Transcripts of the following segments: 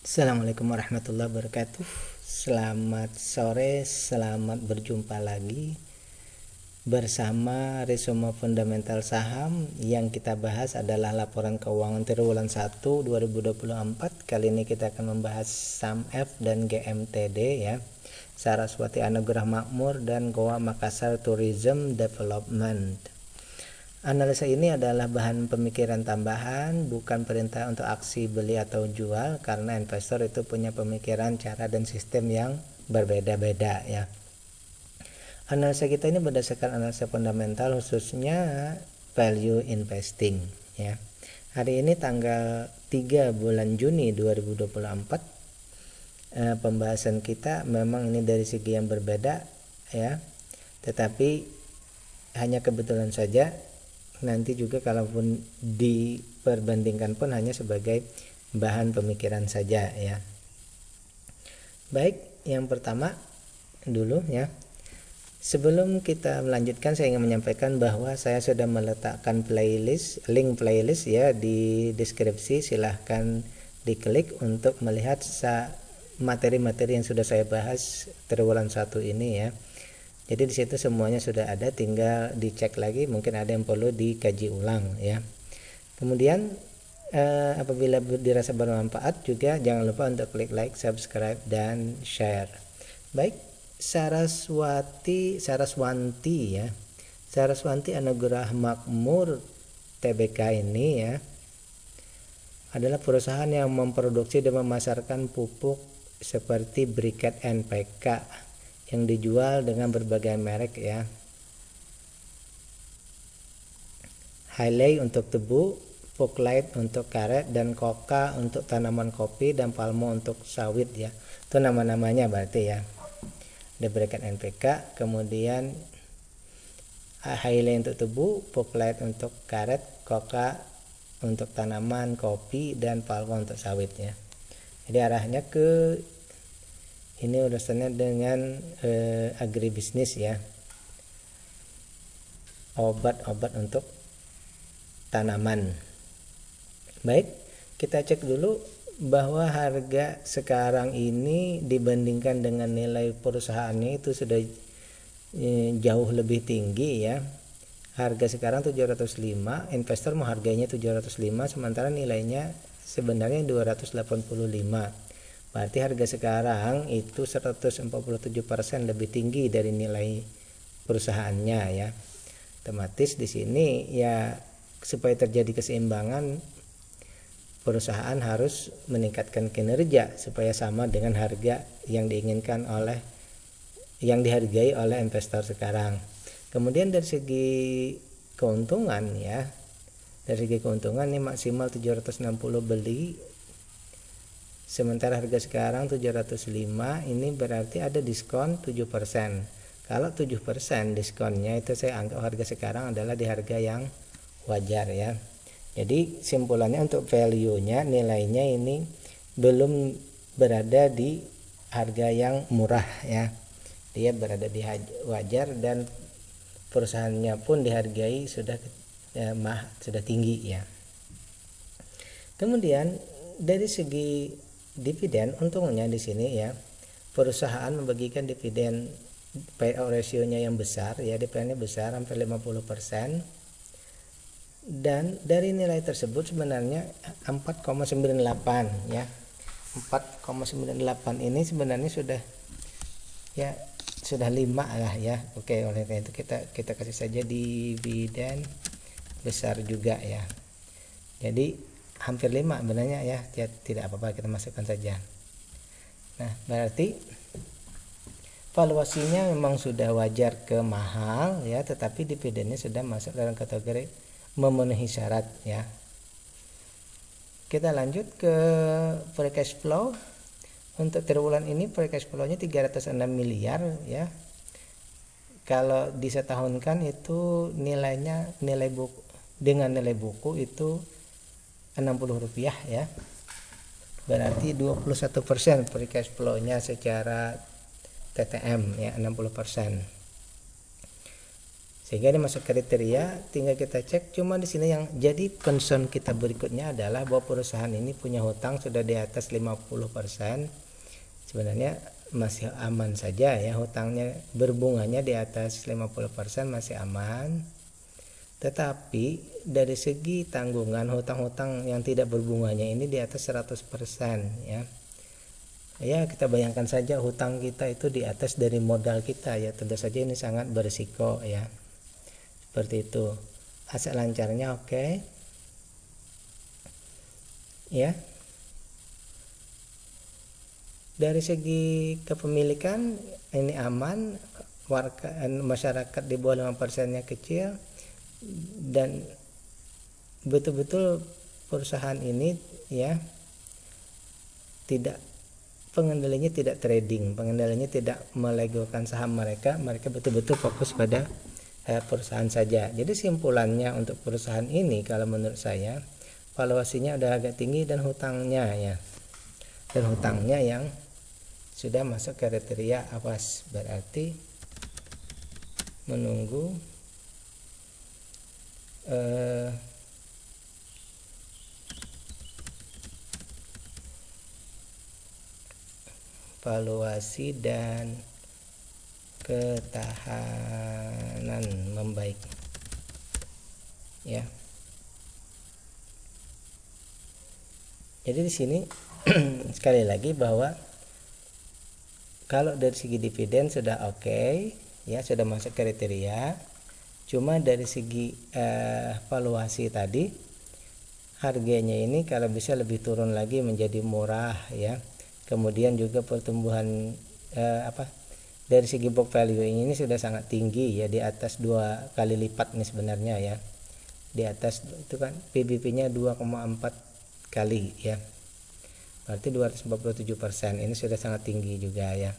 Assalamualaikum warahmatullahi wabarakatuh. Selamat sore, selamat berjumpa lagi bersama Resume Fundamental Saham. Yang kita bahas adalah laporan keuangan triwulan 1 2024. Kali ini kita akan membahas SAMF dan GMTD ya. Saraswati Anugerah Makmur dan Goa Makassar Tourism Development. Analisa ini adalah bahan pemikiran tambahan, bukan perintah untuk aksi beli atau jual, karena investor itu punya pemikiran, cara, dan sistem yang berbeda-beda ya. Analisa kita ini berdasarkan analisa fundamental, khususnya value investing ya. Hari ini tanggal 3 bulan Juni 2024. Pembahasan kita memang ini dari segi yang berbeda ya, tetapi hanya kebetulan saja nanti juga kalaupun diperbandingkan pun hanya sebagai bahan pemikiran saja ya. Baik, yang pertama dulu ya. Sebelum kita melanjutkan, saya ingin menyampaikan bahwa saya sudah meletakkan link playlist ya di deskripsi. Silahkan diklik untuk melihat materi-materi yang sudah saya bahas triwulan 1 ini ya. Jadi di situ semuanya sudah ada, tinggal dicek lagi, mungkin ada yang perlu dikaji ulang ya. Kemudian apabila dirasa bermanfaat juga jangan lupa untuk klik like, subscribe, dan share. Baik, Saraswanti ya. Saraswati Anugerah Makmur Tbk ini ya adalah perusahaan yang memproduksi dan memasarkan pupuk seperti briket NPK yang dijual dengan berbagai merek ya. Highlight untuk tebu, Puklight untuk karet, dan Koka untuk tanaman kopi, dan Palmo untuk sawit ya. Itu nama-namanya berarti ya. Ada briket NPK, kemudian Highlight untuk tebu, Puklight untuk karet, Koka untuk tanaman kopi, dan Palmo untuk sawit ya. Jadi arahnya ke ini urusannya dengan agribisnis ya, obat-obat untuk tanaman. Baik, kita cek dulu bahwa harga sekarang ini dibandingkan dengan nilai perusahaannya itu sudah jauh lebih tinggi ya. Harga sekarang 705, investor menghargainya 705, sementara nilainya sebenarnya 285. Berarti harga sekarang itu 147% lebih tinggi dari nilai perusahaannya ya. Otomatis di sini ya, supaya terjadi keseimbangan, perusahaan harus meningkatkan kinerja supaya sama dengan harga yang diinginkan yang dihargai oleh investor sekarang. Kemudian dari segi keuntungan ya, dari segi keuntungan ini maksimal 760 beli, sementara harga sekarang 705, ini berarti ada diskon 7%. Kalau 7% diskonnya itu saya anggap harga sekarang adalah di harga yang wajar ya. Jadi simpulannya untuk value-nya, nilainya ini belum berada di harga yang murah ya. Dia berada di wajar, dan perusahaannya pun dihargai sudah tinggi ya. Kemudian dari segi dividen, untungnya di sini ya, perusahaan membagikan dividen payout ratio-nya yang besar ya, dividennya besar hampir 50%, dan dari nilai tersebut sebenarnya 4,98 ya. 4,98 ini sebenarnya sudah 5 lah ya. Oke, oleh karena itu kita kasih saja dividen besar juga ya. Jadi hampir 5 sebenarnya ya, tidak apa-apa, kita masukkan saja. Nah, berarti valuasinya memang sudah wajar ke mahal ya, tetapi dividennya sudah masuk dalam kategori memenuhi syarat ya. Kita lanjut ke free cash flow. Untuk triwulan ini free cash flow-nya 306 miliar ya. Kalau disetahunkan itu nilai buku dengan nilai buku itu Rp60 ya. Berarti 21% free cash flow-nya secara TTM ya, 60%. sehingga ini masuk kriteria. Tinggal kita cek. Cuma di sini yang jadi concern kita berikutnya adalah bahwa perusahaan ini punya hutang sudah di atas 50%. Sebenarnya masih aman saja ya, hutangnya berbunganya di atas 50% masih aman. Tetapi dari segi tanggungan hutang-hutang yang tidak berbunganya ini di atas 100% ya. Ya, kita bayangkan saja hutang kita itu di atas dari modal kita ya, tentu saja ini sangat berisiko ya. Seperti itu. Aset lancarnya oke. Ya. Dari segi kepemilikan ini aman, warga masyarakat di bawah 5%-nya kecil, dan betul-betul perusahaan ini ya tidak, pengendalinya tidak trading, pengendalinya tidak melegokan saham mereka betul-betul fokus pada perusahaan saja. Jadi simpulannya untuk perusahaan ini kalau menurut saya valuasinya udah agak tinggi dan hutangnya yang sudah masuk kriteria awas, berarti menunggu valuasi dan ketahanan membaik ya. Jadi di sini sekali lagi bahwa kalau dari segi dividen sudah oke ya, sudah masuk kriteria. Cuma dari segi valuasi tadi, harganya ini kalau bisa lebih turun lagi menjadi murah ya. Kemudian juga pertumbuhan dari segi book value ini sudah sangat tinggi ya, di atas 2 kali lipat nih sebenarnya ya. Di atas itu kan PBP-nya 2,4 kali ya. Berarti 247%. Ini sudah sangat tinggi juga ya.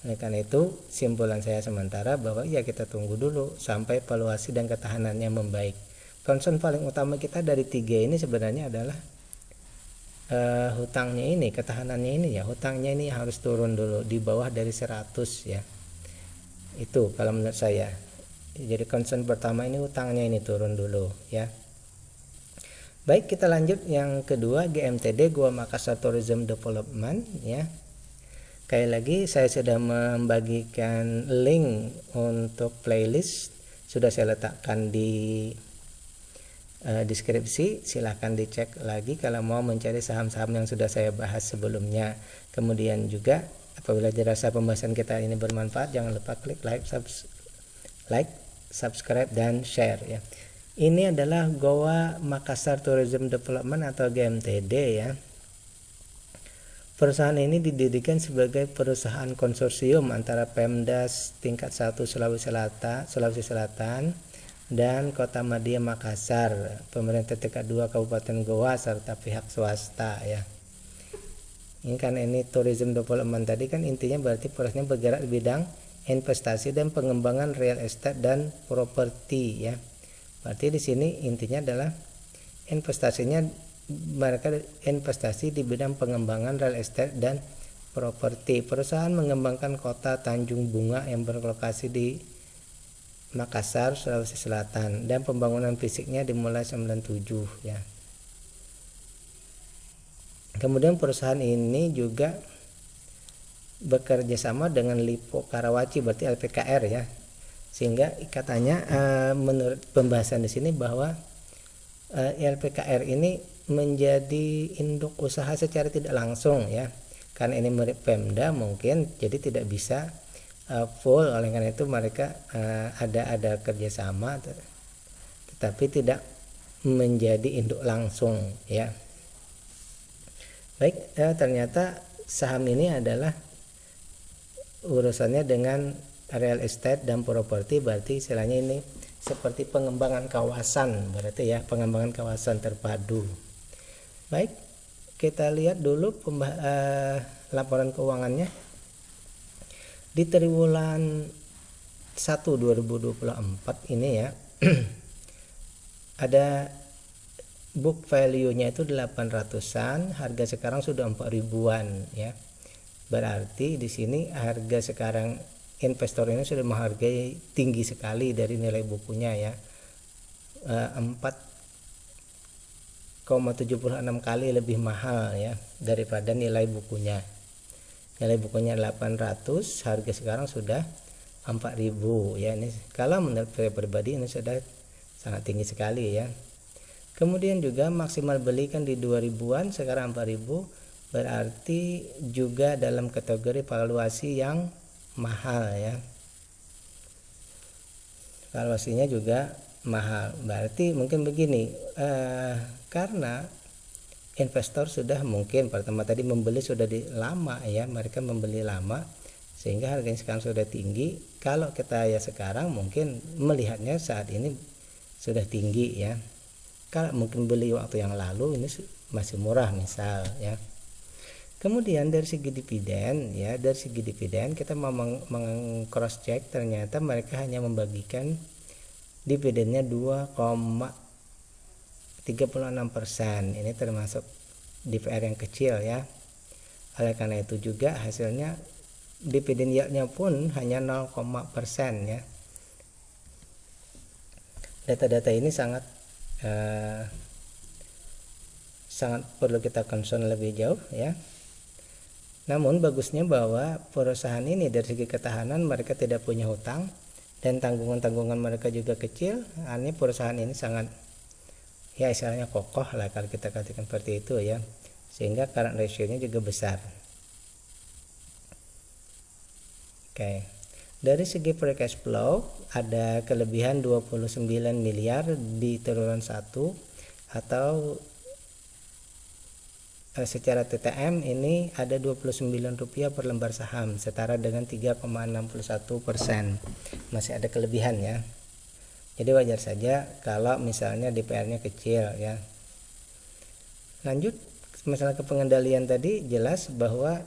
Oleh karena itu simpulan saya sementara bahwa ya kita tunggu dulu sampai valuasi dan ketahanannya membaik. Concern paling utama kita dari 3 ini sebenarnya adalah hutangnya ini, ketahanannya ini ya. Hutangnya ini harus turun dulu di bawah dari 100 ya. Itu kalau menurut saya. Jadi concern pertama ini hutangnya ini turun dulu ya. Baik, kita lanjut yang kedua, GMTD, Goa Makassar Tourism Development ya. Sekali lagi saya sudah membagikan link untuk playlist, sudah saya letakkan di deskripsi, silahkan dicek lagi kalau mau mencari saham-saham yang sudah saya bahas sebelumnya. Kemudian juga apabila dirasa pembahasan kita ini bermanfaat, jangan lupa klik like, subscribe dan share ya. Ini adalah Goa Makassar Tourism Development atau GMTD ya. Perusahaan ini didirikan sebagai perusahaan konsorsium antara Pemdas tingkat 1 Sulawesi Selatan dan Kota Madia Makassar, pemerintah tingkat 2 Kabupaten Goa serta pihak swasta ya. Ini kan ini tourism development tadi kan intinya berarti perusahaan bergerak di bidang investasi dan pengembangan real estate dan properti ya. Berarti di sini intinya adalah investasinya, mereka investasi di bidang pengembangan real estate dan properti. Perusahaan mengembangkan kota Tanjung Bunga yang berlokasi di Makassar, Sulawesi Selatan, dan pembangunan fisiknya dimulai 97 ya. Kemudian perusahaan ini juga bekerja sama dengan Lipo Karawaci, berarti LPKR ya. Sehingga ikatannya menurut pembahasan di sini bahwa LPKR ini menjadi induk usaha secara tidak langsung ya, karena ini mirip Pemda mungkin jadi tidak bisa full. Oleh karena itu mereka ada kerjasama tetapi tidak menjadi induk langsung ya. Baik, ternyata saham ini adalah urusannya dengan real estate dan properti, berarti istilahnya ini seperti pengembangan kawasan, berarti ya pengembangan kawasan terpadu. Baik, kita lihat dulu laporan keuangannya. Di triwulan 1 2024 ini ya ada book value-nya itu 800-an, harga sekarang sudah 4 ribuan ya. Berarti di sini harga sekarang investor ini sudah menghargai tinggi sekali dari nilai bukunya ya, 4,76 kali lebih mahal ya daripada nilai bukunya. Nilai bukunya 800, harga sekarang sudah 4.000 ya. Ini kalau menurut saya pribadi ini sudah sangat tinggi sekali ya. Kemudian juga maksimal beli kan di 2000-an, sekarang 4.000, berarti juga dalam kategori valuasi yang mahal ya. Valuasinya juga mahal. Berarti mungkin begini, karena investor sudah mungkin pertama tadi membeli sudah lama ya, mereka membeli lama sehingga harganya sekarang sudah tinggi. Kalau kita ya sekarang mungkin melihatnya saat ini sudah tinggi ya. Kalau mungkin beli waktu yang lalu ini masih murah misal ya. Kemudian dari segi dividen ya, dari segi dividen kita mau cross check, ternyata mereka hanya membagikan dividennya 2,36%. Ini termasuk DPR yang kecil ya. Oleh karena itu juga hasilnya dividen yieldnya pun hanya 0,% ya. Data-data ini sangat perlu kita concern lebih jauh ya. Namun bagusnya bahwa perusahaan ini dari segi ketahanan mereka tidak punya hutang dan tanggungan-tanggungan mereka juga kecil. Ini perusahaan ini sangat ya istilahnya kokoh lah kalau kita katakan seperti itu ya, sehingga current ratio-nya juga besar. Oke. Dari segi free cash flow ada kelebihan 29 miliar di triwulan 1 atau secara TTM ini ada Rp29 per lembar saham, setara dengan 3,61%. Masih ada kelebihan ya. Jadi wajar saja kalau misalnya DPR-nya kecil ya. Lanjut masalah kepengendalian tadi, jelas bahwa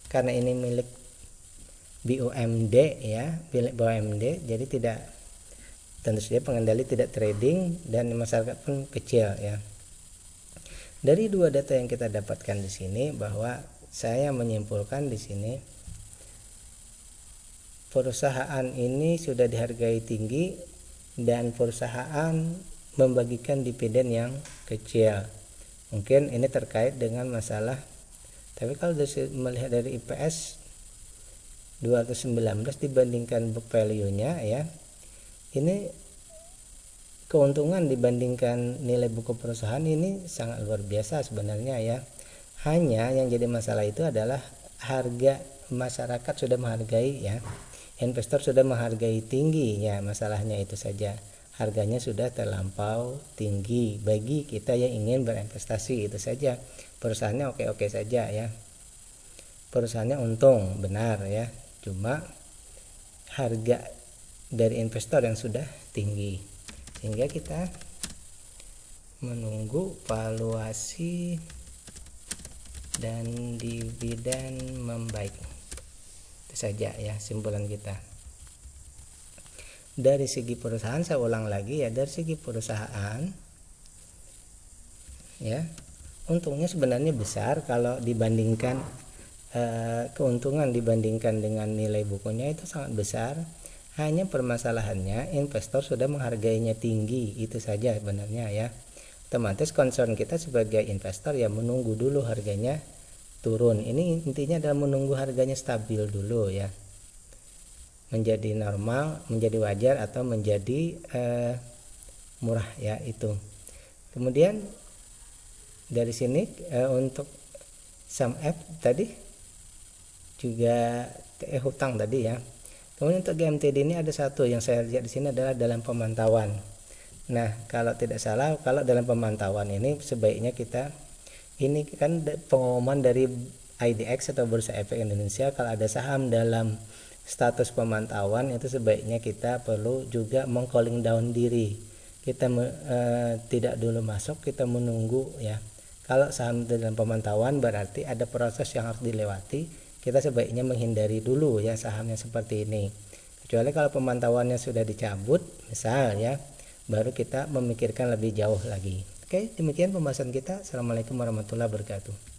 karena ini milik BUMD ya, milik BUMD, jadi tidak, tentu saja pengendali tidak trading dan masyarakat pun kecil ya. Dari dua data yang kita dapatkan di sini, bahwa saya menyimpulkan di sini perusahaan ini sudah dihargai tinggi dan perusahaan membagikan dividen yang kecil. Mungkin ini terkait dengan masalah, tapi kalau melihat dari IPS 219 dibandingkan book value-nya ya, ini keuntungan dibandingkan nilai buku perusahaan ini sangat luar biasa sebenarnya ya. Hanya yang jadi masalah itu adalah harga, masyarakat sudah menghargai ya, investor sudah menghargai tinggi ya, masalahnya itu saja. Harganya sudah terlampau tinggi bagi kita yang ingin berinvestasi, itu saja. Perusahaannya oke-oke saja ya, perusahaannya untung benar ya, cuma harga dari investor yang sudah tinggi, sehingga kita menunggu valuasi dan dividen membaik. Itu saja ya simpulan kita. Dari segi perusahaan, saya ulang lagi ya, dari segi perusahaan ya, untungnya sebenarnya besar kalau dibandingkan keuntungan dibandingkan dengan nilai bukunya itu sangat besar. Hanya permasalahannya investor sudah menghargainya tinggi, itu saja sebenarnya ya. Otomatis concern kita sebagai investor ya menunggu dulu harganya turun. Ini intinya adalah menunggu harganya stabil dulu ya, menjadi normal, menjadi wajar atau menjadi murah ya itu. Kemudian dari sini untuk sum F tadi juga hutang tadi ya. Kemudian untuk GMTD ini ada satu yang saya lihat di sini adalah dalam pemantauan. Nah, kalau tidak salah, kalau dalam pemantauan ini sebaiknya kita, ini kan pengumuman dari IDX atau Bursa Efek Indonesia, kalau ada saham dalam status pemantauan itu sebaiknya kita perlu juga meng-calling down diri. Kita tidak dulu masuk, kita menunggu ya. Kalau saham dalam pemantauan berarti ada proses yang harus dilewati. Kita sebaiknya menghindari dulu ya sahamnya seperti ini. Kecuali kalau pemantauannya sudah dicabut, misal ya, baru kita memikirkan lebih jauh lagi. Oke, demikian pembahasan kita. Assalamualaikum warahmatullahi wabarakatuh.